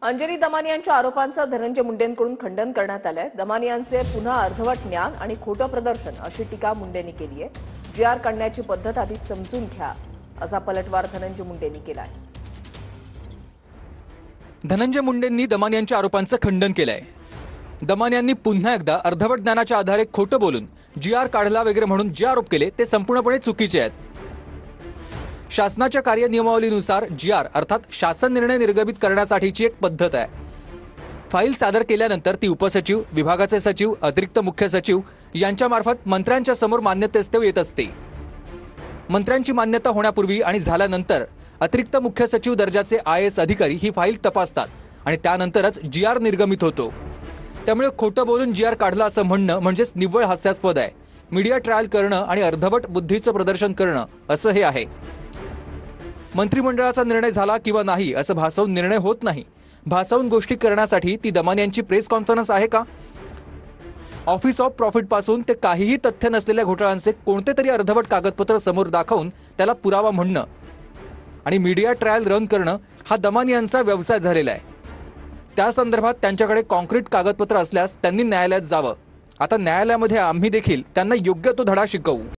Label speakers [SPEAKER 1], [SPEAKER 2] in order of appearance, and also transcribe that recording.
[SPEAKER 1] अंजली दमानियांच्या आरोपांचं धनंजय मुंडेंकडून खंडन करण्यात आलंय। दमानियांचे पुन्हा अर्धवट ज्ञान आणि खोटं प्रदर्शन अशी टीका मुंडेंनी केली आहे। जीआर काढण्याची पद्धत आधी समजून घ्या असा पलटवार धनंजय मुंडेंनी केलाय।
[SPEAKER 2] धनंजय मुंडेंनी दमानियांच्या आरोपांचं खंडन केलंय। दमानियांनी पुन्हा एकदा अर्धवट ज्ञानाच्या आधारे खोटं बोलून जीआर काढला वगैरे म्हणून जे आरोप केले ते संपूर्णपणे चुकीचे आहेत। शासनाच्या कार्यनियमावलीनुसार जीआर अर्थात शासन निर्णय निर्गमित करण्यासाठीची एक पद्धत आहे। फाईल सादर केल्यानंतर ती उपसचिव, विभागाचे सचिव, अतिरिक्त मुख्य सचिव यांच्यामार्फत मंत्र्यांच्या समोर मान्यतेस्तव येत असते। मंत्र्यांची मान्यता होण्यापूर्वी आणि झाल्यानंतर अतिरिक्त मुख्य सचिव दर्जाचे IAS अधिकारी ही फाईल तपासतात आणि त्यानंतरच जीआर निर्गमित होतो। त्यामुळे खोटं बोलून जीआर काढला असं म्हणणं म्हणजेच निव्वळ हास्यास्पद आहे। मीडिया ट्रायल करणं आणि अर्धवट बुद्धीचं प्रदर्शन करणं असं हे आहे। मंत्रिमंडळाचा निर्णय झाला किंवा नाही असं भासवून निर्णय होत नाही। भासवून गोष्टी करण्यासाठी ती दमानियांची प्रेस कॉन्फरन्स आहे का? ऑफिस ऑफ प्रॉफिट पासून ते काहीही तथ्य नसलेल्या घोटाळ्यांचे कोणते तरी अर्धवट कागदपत्र समोर दाखवून त्याला पुरावा म्हणणं आणि मीडिया ट्रायल रन करणं हा दमानियांचा व्यवसाय झालेला आहे। त्या संदर्भात त्यांच्याकडे कॉन्क्रीट कागदपत्र असल्यास त्यांनी न्यायालयात जावं। आता न्यायालयामध्ये आम्ही देखील त्यांना योग्य तो धडा शिकवू।